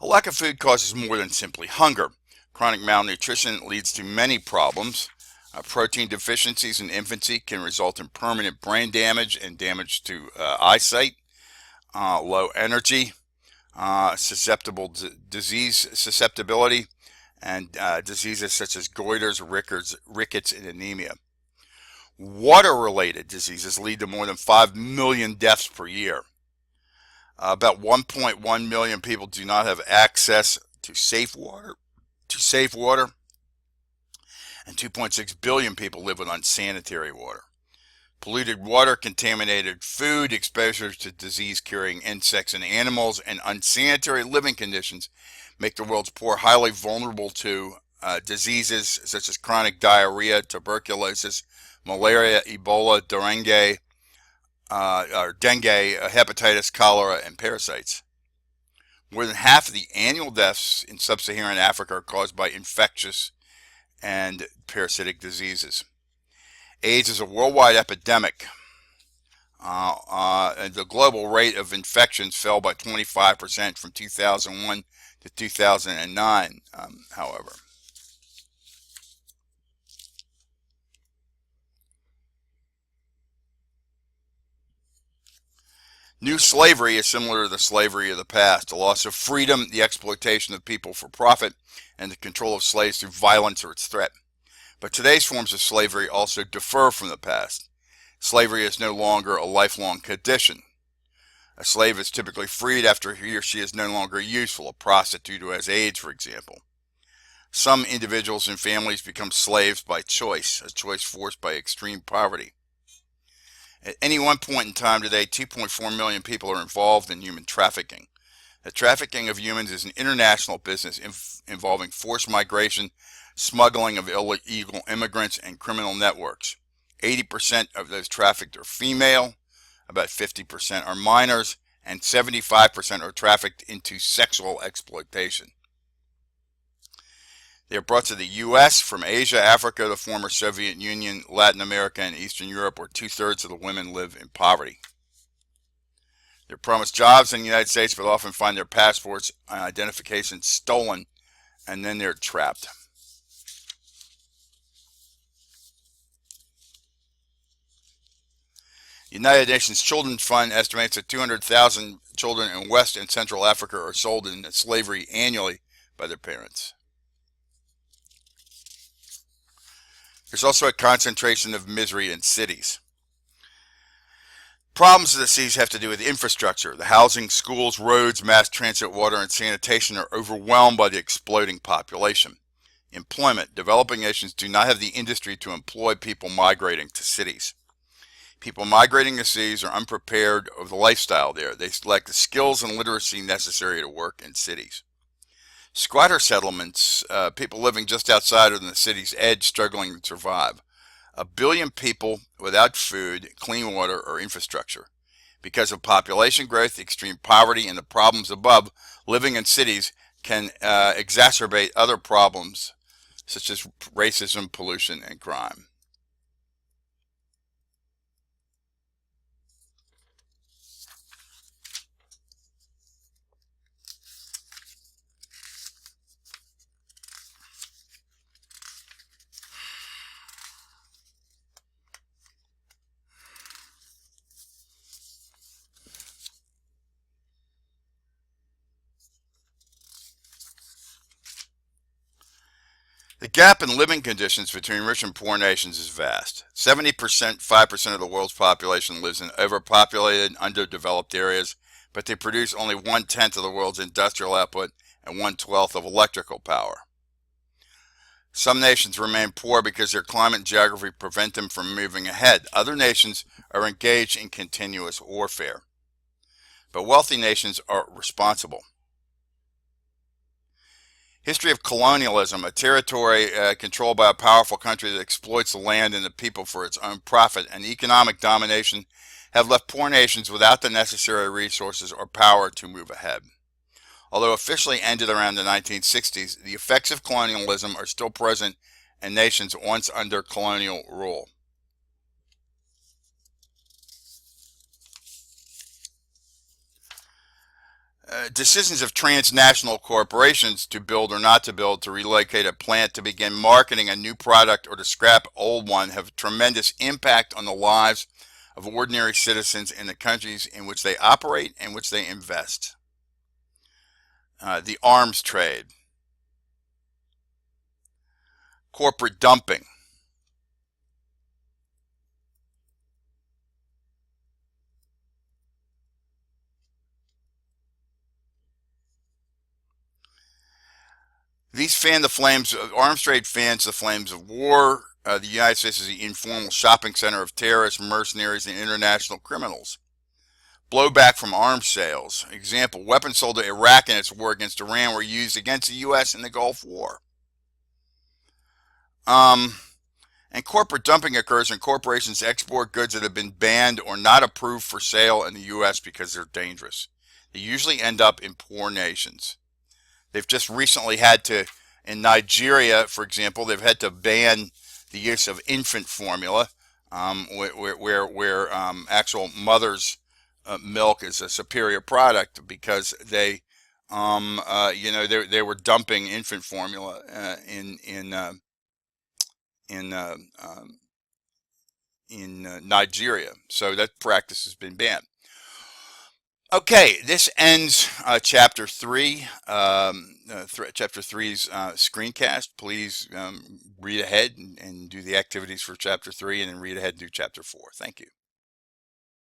A lack of food causes more than simply hunger. Chronic malnutrition leads to many problems. Protein deficiencies in infancy can result in permanent brain damage and damage to eyesight. Low energy, susceptible disease susceptibility, and diseases such as goiters, rickets, and anemia. Water-related diseases lead to more than 5 million deaths per year. About 1.1 million people do not have access to safe water, and 2.6 billion people live with unsanitary water. Polluted water, contaminated food, exposure to disease-carrying insects and animals, and unsanitary living conditions make the world's poor highly vulnerable to diseases such as chronic diarrhea, tuberculosis, malaria, Ebola, dengue, hepatitis, cholera, and parasites. More than half of the annual deaths in sub-Saharan Africa are caused by infectious and parasitic diseases. AIDS is a worldwide epidemic, and the global rate of infections fell by 25% from 2001 to 2009, however. New slavery is similar to the slavery of the past: the loss of freedom, the exploitation of people for profit, and the control of slaves through violence or its threat. But today's forms of slavery also differ from the past. Slavery is no longer a lifelong condition. A slave is typically freed after he or she is no longer useful, a prostitute who has AIDS, for example. Some individuals and families become slaves by choice, a choice forced by extreme poverty. At any one point in time today, 2.4 million people are involved in human trafficking. The trafficking of humans is an international business involving forced migration, smuggling of illegal immigrants, and criminal networks. 80% of those trafficked are female, about 50% are minors, and 75% are trafficked into sexual exploitation. They are brought to the U.S. from Asia, Africa, the former Soviet Union, Latin America, and Eastern Europe, where 2/3 of the women live in poverty. They're promised jobs in the United States, but often find their passports and identifications stolen, and then they're trapped. The United Nations Children's Fund estimates that 200,000 children in West and Central Africa are sold into slavery annually by their parents. There's also a concentration of misery in cities. Problems of the cities have to do with infrastructure. The housing, schools, roads, mass transit, water, and sanitation are overwhelmed by the exploding population. Employment. Developing nations do not have the industry to employ people migrating to cities. People migrating to cities are unprepared of the lifestyle there. They lack the skills and literacy necessary to work in cities. Squatter settlements, people living just outside of the city's edge struggling to survive. 1 billion people without food, clean water, or infrastructure. Because of population growth, extreme poverty, and the problems above, living in cities can exacerbate other problems such as racism, pollution, and crime. The gap in living conditions between rich and poor nations is vast. 70%, 5% of the world's population lives in overpopulated, underdeveloped areas, but they produce only 1/10 of the world's industrial output and 1/12 of electrical power. Some nations remain poor because their climate and geography prevent them from moving ahead. Other nations are engaged in continuous warfare. But wealthy nations are responsible. History of colonialism: a territory controlled by a powerful country that exploits the land and the people for its own profit, and economic domination have left poor nations without the necessary resources or power to move ahead. Although officially ended around the 1960s, the effects of colonialism are still present in nations once under colonial rule. Decisions of transnational corporations to build or not to build, to relocate a plant, to begin marketing a new product, or to scrap old one have a tremendous impact on the lives of ordinary citizens in the countries in which they operate and which they invest. The arms trade, corporate dumping, these fan the flames. Arms trade fans the flames of war. The United States is the informal shopping center of terrorists, mercenaries, and international criminals. Blowback from arms sales. Example, weapons sold to Iraq in its war against Iran were used against the U.S. in the Gulf War. And corporate dumping occurs when corporations export goods that have been banned or not approved for sale in the U.S. because they're dangerous. They usually end up in poor nations. They've just recently had to, in Nigeria, for example, they've had to ban the use of infant formula, where actual mother's milk is a superior product because they were dumping infant formula in Nigeria. So that practice has been banned. Okay, this ends chapter 3, chapter 3's screencast. Please read ahead and do the activities for chapter 3, and then read ahead and do chapter 4. Thank you.